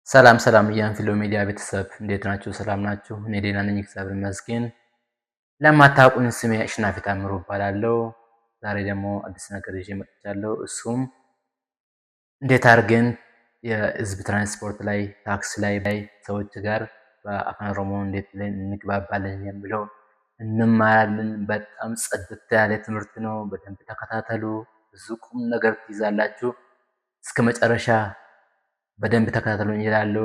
ሰላም ሰላም የአንፊሎ ሚዲያ ቤተሰብ እንዴት ናችሁ? ሰላም ናችሁ? እኔ ደህና ነኝ፣ እግዚአብሔር ይመስገን። ለማታውቁኝ ስሜ አሸናፊ ታምሩ እባላለሁ። ዛሬ ደግሞ አዲስ ነገር ይዤ መጥቻለሁ። እሱም እንዴት አድርገን የህዝብ ትራንስፖርት ላይ ታክሲ ላይ ሰዎች ጋር በአፋን ኦሮሞ እንዴት ላይ እንግባባለን የሚለው እንማራለን። በጣም ጽድት ያለ ትምህርት ነው። በደንብ ተከታተሉ። ብዙ ቁም ነገር ትይዛላችሁ። እስከ መጨረሻ በደንብ ተከታተሉኝ ይላሉ።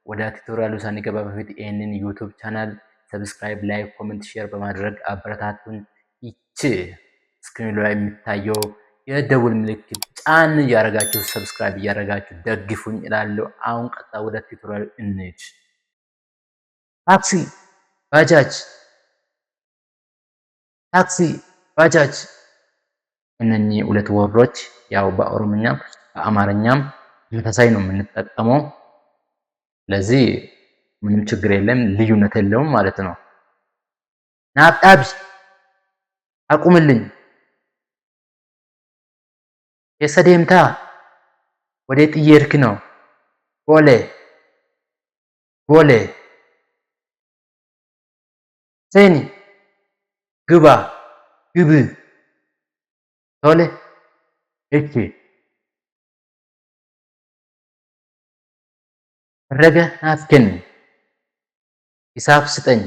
ወደ ቱቶሪያሉ ሳንገባ በፊት ይህንን ዩቲዩብ ቻናል ሰብስክራይብ፣ ላይክ፣ ኮሜንት፣ ሼር በማድረግ አበረታቱን። ይቺ ስክሪኑ ላይ የሚታየው የደውል ምልክት ጫን እያደረጋችሁ ሰብስክራይብ እያደረጋችሁ ደግፉኝ እላለሁ። አሁን ቀጣ ወደ ቱቶሪያሉ እንሂድ። ታክሲ፣ ባጃጅ፣ ታክሲ፣ ባጃጅ እነኚህ ሁለት ወርዶች ያው በኦሮምኛም በአማርኛም ተመሳሳይ ነው የምንጠቀመው። ስለዚህ ምንም ችግር የለም፣ ልዩነት የለውም ማለት ነው። ናጣቢ አቁምልኝ። የሰዴምታ ወዴት እየሄድክ ነው? ቦሌ ቦሌ። ሴኒ ግባ ግብ ቶሌ እቺ ረገ ናፍከኝ ሂሳብ ስጠኝ።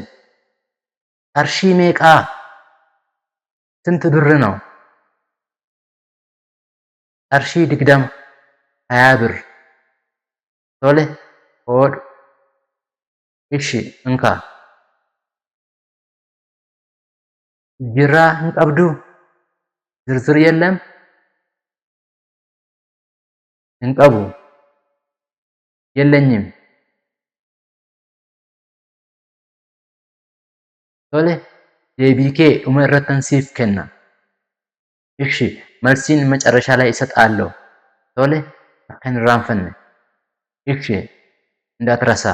አርሺ ሜቃ ስንት ብር ነው? አርሺ ድግዳም 20 ብር። ቶሌ ሆድ እሺ እንካ። ጅራ እንቀብዱ ዝርዝር የለም። እንቀቡ የለኝም። ቶሌ ዴቢኬ ኡመረተን ሲፍ ከና እሺ መልሲን መጨረሻ ላይ እሰጣለሁ። ቶሌ አከን ራንፈን እሺ እንዳትረሳ።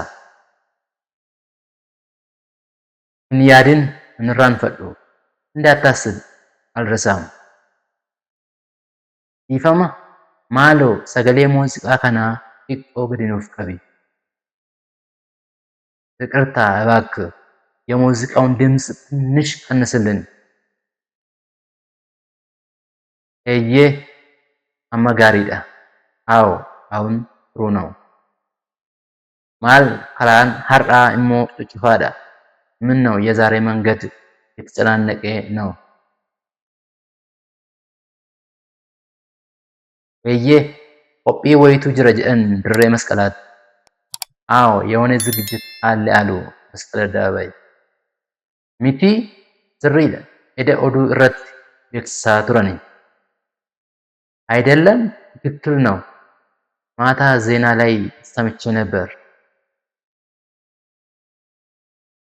እንያድን እንራንፈዱ እንዳታስብ አልረሳም። ይፈማ ማሎ ሰገሌ ሙዚቃ ከና xiqqoo gadi nuuf qabi። ይቅርታ እባክህ የሙዚቃውን ድምፅ ትንሽ ቀንስልን። ኤዬ አማ ጋሪዳ አዎ አሁን ጥሩ ነው። ማል ከራን ሀርአ እሞ ጩጭፋዳ ምን ነው የዛሬ መንገድ የተጨናነቀ ነው? ኤዬ ቆጲ ወይቱ ጅረ ጀአን ድሬ መስቀላት አዎ የሆነ ዝግጅት አለ አሉ መስቀል አደባባይ። ሚቲ ስሪለ ኤደ ኦዱ እረት ቤክሳ ቱረኒ አይደለም ትክክል ነው። ማታ ዜና ላይ ሰምቼ ነበር።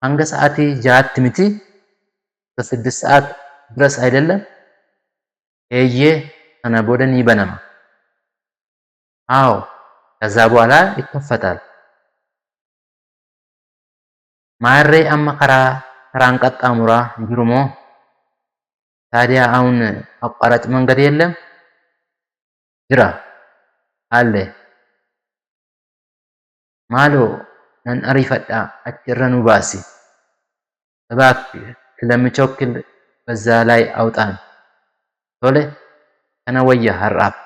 አንገ ሰዓቲ ጃት ሚቲ በ6 ሰዓት ድረስ አይደለም? ኤዬ ተነቦደን ይበነማ አዎ ከዛ በኋላ ይከፈታል። ማሬ አማ ከራን ቀጣሙራ ጅሩሞ ታዲያ አሁን አቋራጭ መንገድ የለም? ጅራ አለ። ማሎ ነን አሪፈዳ አጭረኑ ባሲ እባክህ ስለምቸኩል በዛ ላይ አውጣን። ቶሌ ከነወያ ሀራፍ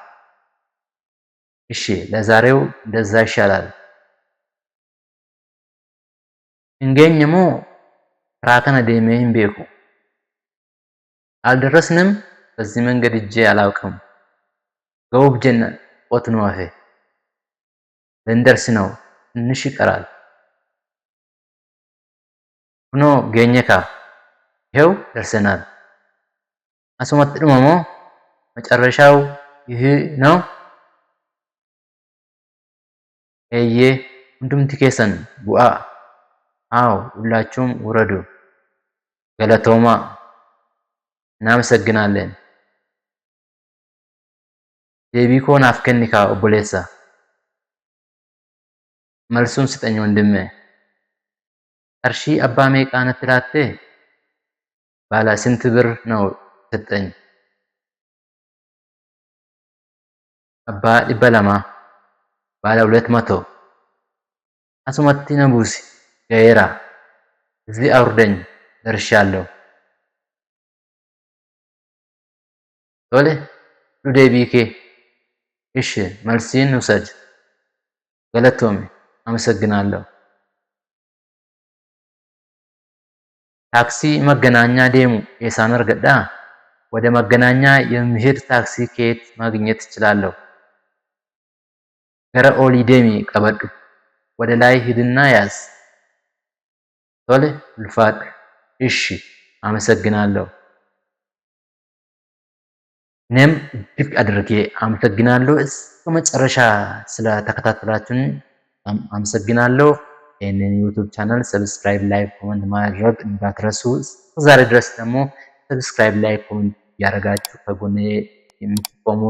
እሺ ለዛሬው እንደዛ ይሻላል። እንገኝሞ ራከነ ደሜን ቤኩ አልደረስንም። በዚህ መንገድ እጄ አላውቅም። ገውብ ጀነ ቆት ነው አፌ ልንደርስ ነው፣ ትንሽ ይቀራል። ሁኖ ገኘካ ይኸው ደርሰናል። አስመጥ ድመሞ መጨረሻው ይህ ነው። ኤዬ ሁንዱምቲ ኬሰን ቡአ አዎ ሁላችሁም ውረዱ። ገለቶማ እናመሰግናለን። ዴቢኮ ናፍከኒካ ኦቦሌሳ መልሱን ስጠኝ ወንድሜ። አርሺ አባ ሜቃ ነት ላቴ ባለ ስንት ብር ነው ሰጠኝ? አባ ዲበለማ ባለ 200 አሱመቲ ነቡሲ ገየራ እዚህ አውርደኝ ደርሻለሁ። ቶሌ ዱዴቢኬ እሺ መልሲን ውሰድ። ገለቶሚ አመሰግናለሁ። ታክሲ መገናኛ ዴሙ የሳን አርገዳ ወደ መገናኛ የሚሄድ ታክሲ ከየት ማግኘት እችላለሁ? ገረ ኦሊ ዴሚ ቀበዱ ወደ ላይ ሂድና ያዝ። ቶሌ ልፋቅ እሺ አመሰግናለሁ። እኔም እጅግ አድርጌ አመሰግናለሁ። እስከ መጨረሻ ስለተከታተላችሁን አመሰግናለሁ። ይህንን ዩቲዩብ ቻናል ሰብስክራይብ፣ ላይክ፣ ኮመንት ማድረግ እንዳትረሱ። ዛሬ ድረስ ደግሞ ሰብስክራይብ፣ ላይክ፣ ኮመንት እያደረጋችሁ ከጎኔ የምትቆሙ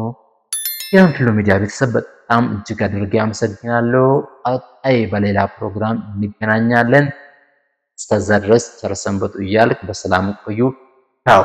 የአንፍሎ ሚዲያ ቤተሰብ በጣም እጅግ አድርጌ አመሰግናለሁ። ቀጣይ በሌላ ፕሮግራም እንገናኛለን። እስከዛ ድረስ ቸር ሰንብቱ እያልኩ በሰላም ቆዩ። ቻው